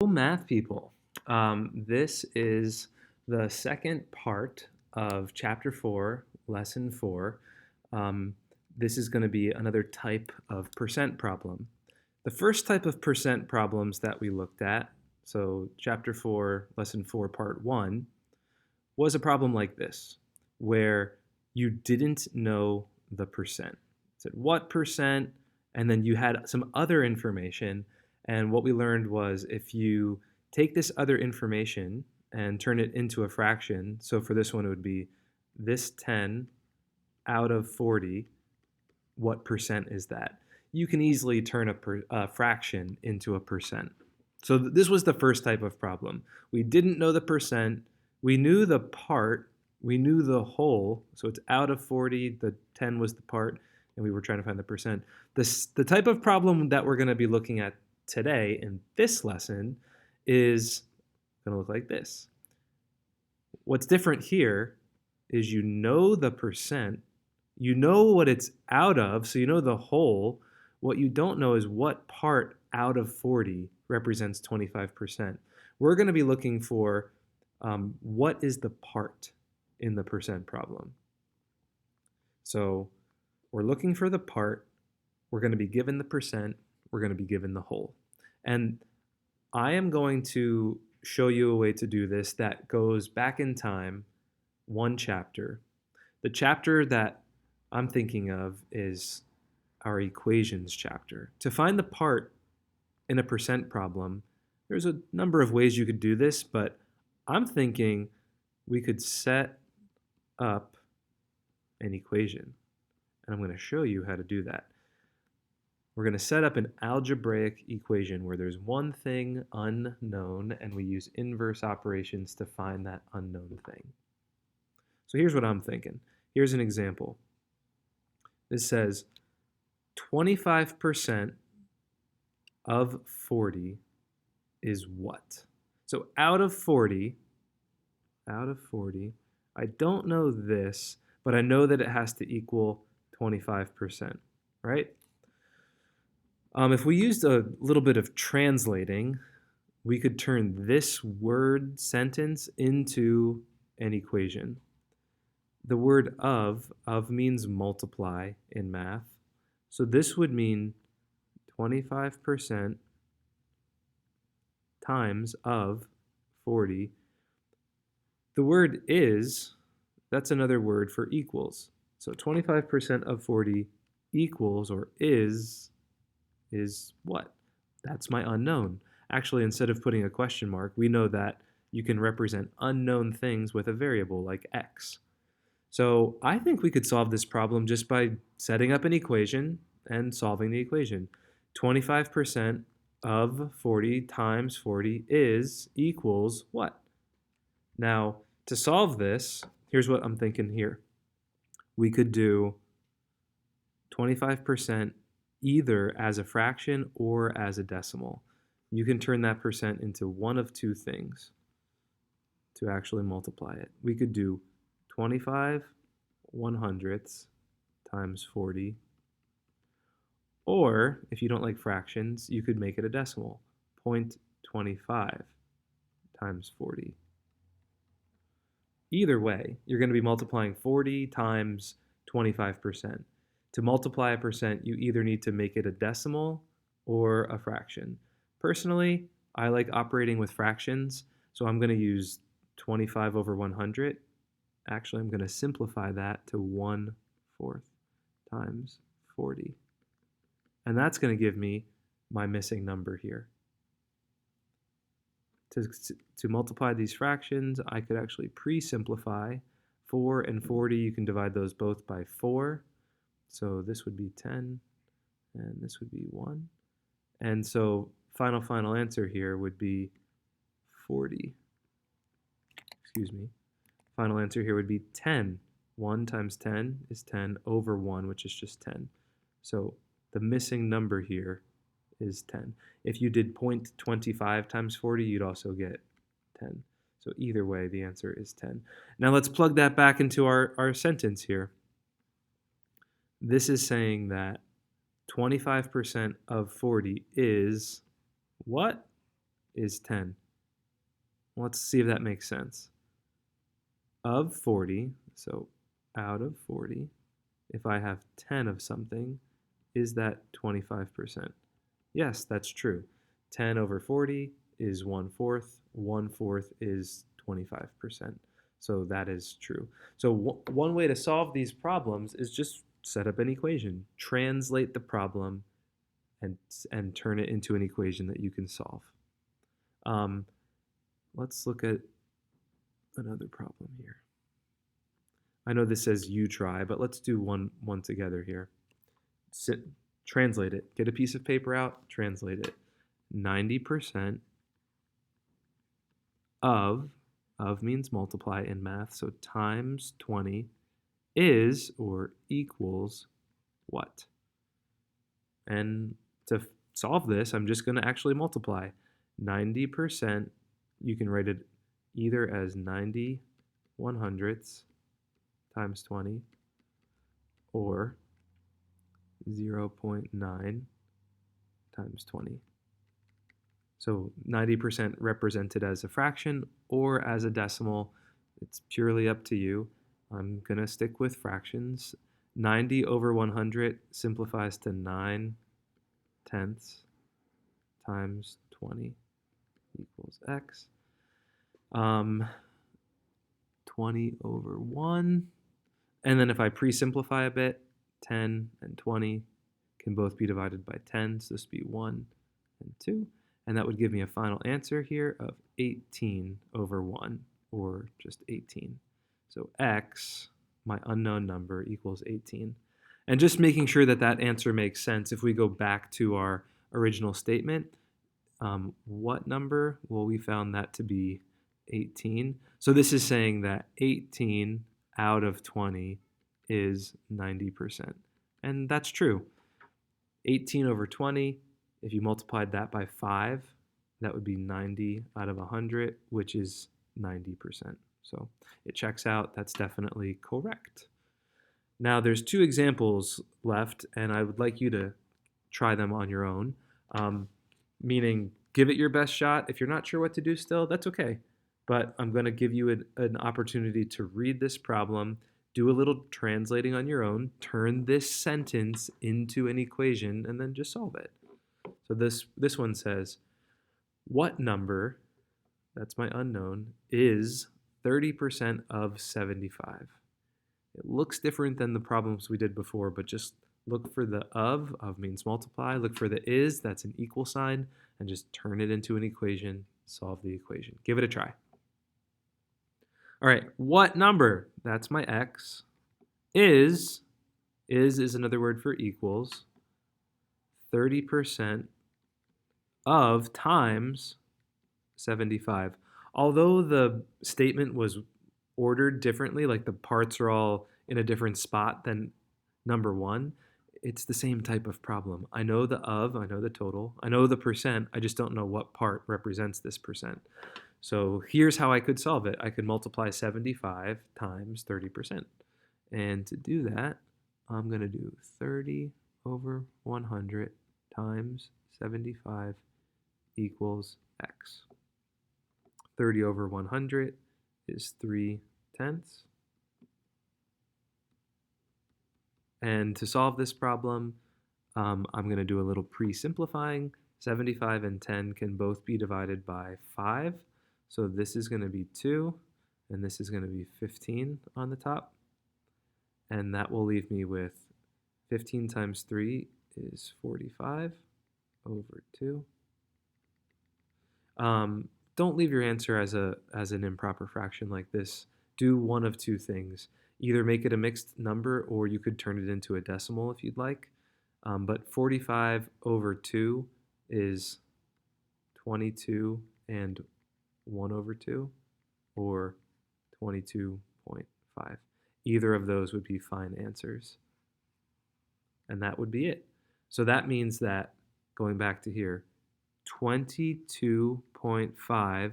Math people. This is the second part of Chapter 4, Lesson 4. Um, this is going to be another type of percent problem. The first type of percent problems that we looked at, so Chapter 4, Lesson 4, Part 1, was a problem like this, where you didn't know the percent. It said what percent, and then you had some other information. And what we learned was if you take this other information and turn it into a fraction, so for this one it would be this 10 out of 40, what percent is that? You can easily turn a fraction into a percent. So this was the first type of problem. We didn't know the percent. We knew the part. We knew the whole. So it's out of 40. The 10 was the part, and we were trying to find the percent. The type of problem that we're going to be looking at today in this lesson is going to look like this. What's different here is you know the percent, you know what it's out of, so you know the whole. What you don't know is what part out of 40 represents 25%. We're going to be looking for what is the part in the percent problem. So we're looking for the part, we're going to be given the percent, we're going to be given the whole. And I am going to show you a way to do this that goes back in time one chapter. The chapter that I'm thinking of is our equations chapter. To find the part in a percent problem, there's a number of ways you could do this, but I'm thinking we could set up an equation. And I'm going to show you how to do that. We're going to set up an algebraic equation where there's one thing unknown, and we use inverse operations to find that unknown thing. So here's what I'm thinking. Here's an example. This says 25% of 40 is what? So out of 40, I don't know this, but I know that it has to equal 25%, right? If we used a little bit of translating, we could turn this word sentence into an equation. The word of means multiply in math. So this would mean 25% times of 40. The word is, that's another word for equals. So 25% of 40 equals or is what? That's my unknown. Actually, instead of putting a question mark, we know that you can represent unknown things with a variable like x. So I think we could solve this problem just by setting up an equation and solving the equation. 25% of 40 times 40 is equals what? Now, to solve this, here's what I'm thinking here. We could do 25% either as a fraction or as a decimal. You can turn that percent into one of two things to actually multiply it. We could do 25 100ths times 40. Or, if you don't like fractions, you could make it a decimal. 0.25 times 40. Either way, you're going to be multiplying 40 times 25%. To multiply a percent, you either need to make it a decimal or a fraction. Personally, I like operating with fractions, so I'm going to use 25 over 100. Actually, I'm going to simplify that to 1/4 times 40. And that's going to give me my missing number here. To multiply these fractions, I could actually pre-simplify. 4 and 40, you can divide those both by 4. So this would be 10, and this would be 1. And so final answer here would be 40. Excuse me. Final answer here would be 10. 1 times 10 is 10 over 1, which is just 10. So the missing number here is 10. If you did 0.25 times 40, you'd also get 10. So either way, the answer is 10. Now let's plug that back into our sentence here. This is saying that 25% of 40 is what? is 10. Let's see if that makes sense. Of 40, so out of 40, if I have 10 of something, is that 25%? Yes, that's true. 10 over 40 is 1/4. 1/4 is 25%. So that is true. So one way to solve these problems is just set up an equation, translate the problem, and turn it into an equation that you can solve. Um, let's look at another problem here. I know this says you try, but let's do one together here. Translate it. Get a piece of paper out, translate it. 90% of means multiply in math, so times 20 is or equals what? And to solve this, I'm just going to actually multiply. 90%, you can write it either as 90 100ths times 20 or 0.9 times 20. So 90% represented as a fraction or as a decimal. It's purely up to you. I'm going to stick with fractions. 90 over 100 simplifies to 9 tenths times 20 equals x. 20 over 1. And then if I pre-simplify a bit, 10 and 20 can both be divided by 10, so this would be 1 and 2. And that would give me a final answer here of 18 over 1, or just 18. So x, my unknown number, equals 18. And just making sure that that answer makes sense, if we go back to our original statement, what number? Well, we found that to be 18. So this is saying that 18 out of 20 is 90%. And that's true. 18 over 20, if you multiplied that by 5, that would be 90 out of 100, which is 90%. So it checks out. That's definitely correct. Now there's 2 examples left, and I would like you to try them on your own. Meaning, give it your best shot. If you're not sure what to do still, that's okay. But I'm going to give you an opportunity to read this problem, do a little translating on your own, turn this sentence into an equation, and then just solve it. So this one says, what number, that's my unknown, is 30% of 75? It looks different than the problems we did before, but just look for the of means multiply, look for the is, that's an equal sign, and just turn it into an equation, solve the equation. Give it a try. All right, what number, that's my x, is another word for equals, 30% of times 75. Although the statement was ordered differently, like the parts are all in a different spot than number 1, it's the same type of problem. I know the I know the total, I know the percent, I just don't know what part represents this percent. So here's how I could solve it. I could multiply 75 times 30%. And to do that, I'm going to do 30 over 100 times 75 equals x. 30 over 100 is 3 tenths. And to solve this problem, I'm going to do a little pre-simplifying. 75 and 10 can both be divided by 5. So this is going to be 2, and this is going to be 15 on the top. And that will leave me with 15 times 3 is 45 over 2. Don't leave your answer as an improper fraction like this. Do one of 2 things. Either make it a mixed number, or you could turn it into a decimal if you'd like. But 45 over 2 is 22 and 1 over 2, or 22.5. Either of those would be fine answers. And that would be it. So that means that, going back to here, 22.5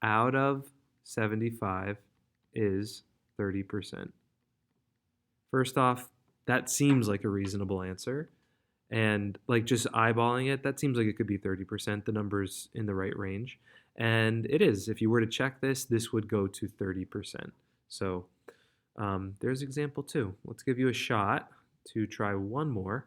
out of 75 is 30%. First off, that seems like a reasonable answer. And like just eyeballing it, that seems like it could be 30%. The number's in the right range. And it is. If you were to check this, this would go to 30%. So there's example 2. Let's give you a shot to try one more.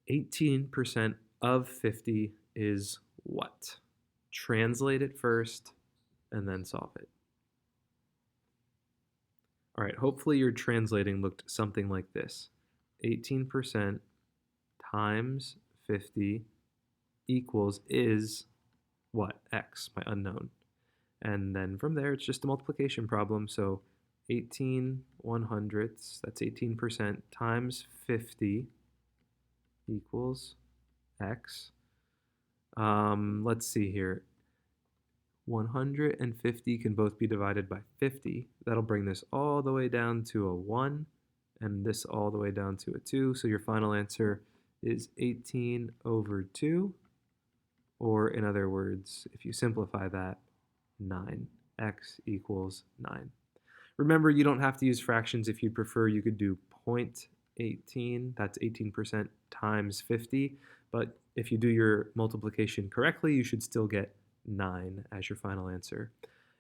18% of 50 is what? Translate it first and then solve it. All right, hopefully your translating looked something like this. 18% times 50 equals is what? X, my unknown. And then from there, it's just a multiplication problem. So 18 100ths, that's 18%, times 50 equals X. Let's see here. 150 can both be divided by 50. That'll bring this all the way down to a 1, and this all the way down to a 2. So your final answer is 18 over 2, or in other words, if you simplify that, 9. X equals 9. Remember, you don't have to use fractions. If you'd prefer, you could do 0.18, that's 18% times 50, but if you do your multiplication correctly, you should still get 9 as your final answer.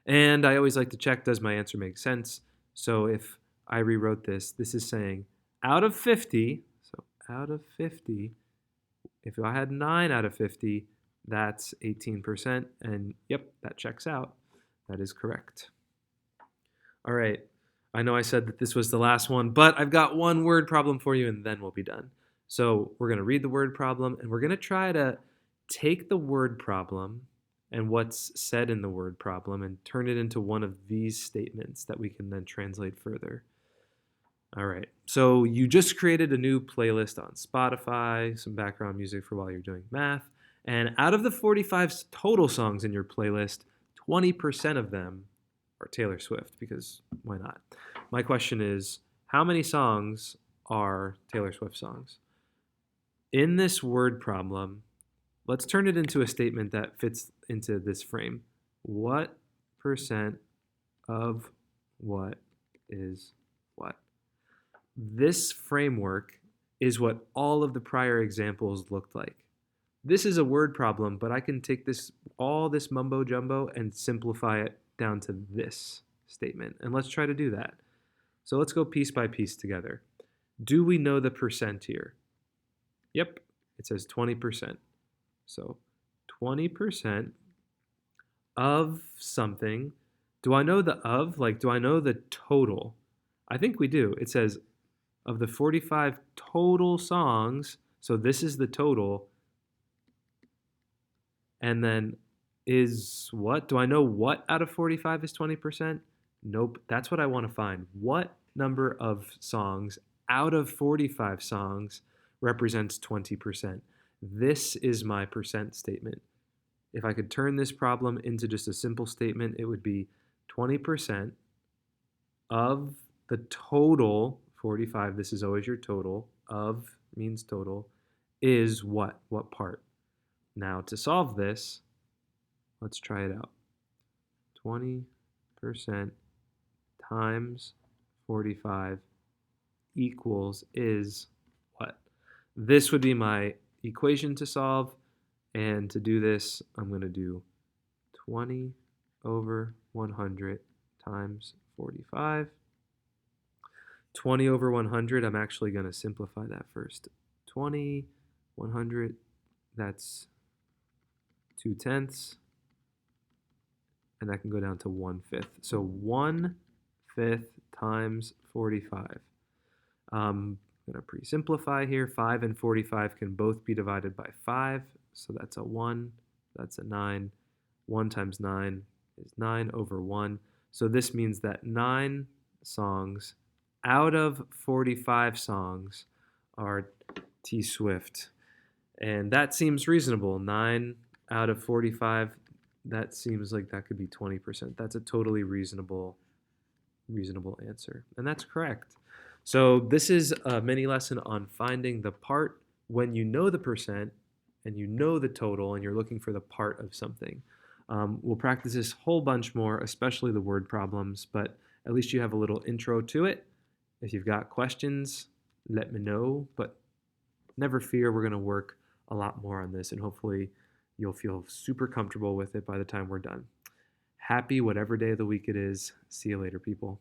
And I always like to check, does my answer make sense? So if I rewrote this, this is saying out of 50, so out of 50, if I had 9 out of 50, that's 18%, and yep, that checks out. That is correct. All right, I know I said that this was the last one, but I've got one word problem for you, and then we'll be done. So we're going to read the word problem, and we're going to try to take the word problem and what's said in the word problem and turn it into one of these statements that we can then translate further. All right, so you just created a new playlist on Spotify, some background music for while you're doing math, and out of the 45 total songs in your playlist, 20% of them are Taylor Swift, because why not? My question is, how many songs are Taylor Swift songs? In this word problem, let's turn it into a statement that fits into this frame. What percent of what is what? This framework is what all of the prior examples looked like. This is a word problem, but I can take all this mumbo jumbo and simplify it down to this statement. And let's try to do that. So let's go piece by piece together. Do we know the percent here? Yep, it says 20%. So 20% of something. Do I know the of? Like, do I know the total? I think we do. It says of the 45 total songs, so this is the total, and then is what? Do I know what out of 45 is 20%? Nope. That's what I want to find. What number of songs out of 45 songs represents 20%? This is my percent statement. If I could turn this problem into just a simple statement, it would be 20% of the total 45, this is always your total, of means total, is what? What part? Now to solve this, let's try it out. 20% times 45 equals is what? This would be my equation to solve, and to do this, I'm going to do 20 over 100 times 45. 20 over 100, I'm actually going to simplify that first. 20, 100, that's 2/10, and that can go down to 1/5. So 1/5 times 45. I'm going to pre-simplify here. 5 and 45 can both be divided by 5, so that's a 1, that's a 9. 1 times 9 is 9 over 1. So this means that 9 songs out of 45 songs are T Swift. And that seems reasonable. 9 out of 45, that seems like that could be 20%. That's a totally reasonable answer. And that's correct. So this is a mini lesson on finding the part when you know the percent and you know the total and you're looking for the part of something. We'll practice this whole bunch more, especially the word problems, but at least you have a little intro to it. If you've got questions, let me know. But never fear, we're going to work a lot more on this, and hopefully you'll feel super comfortable with it by the time we're done. Happy whatever day of the week it is. See you later, people.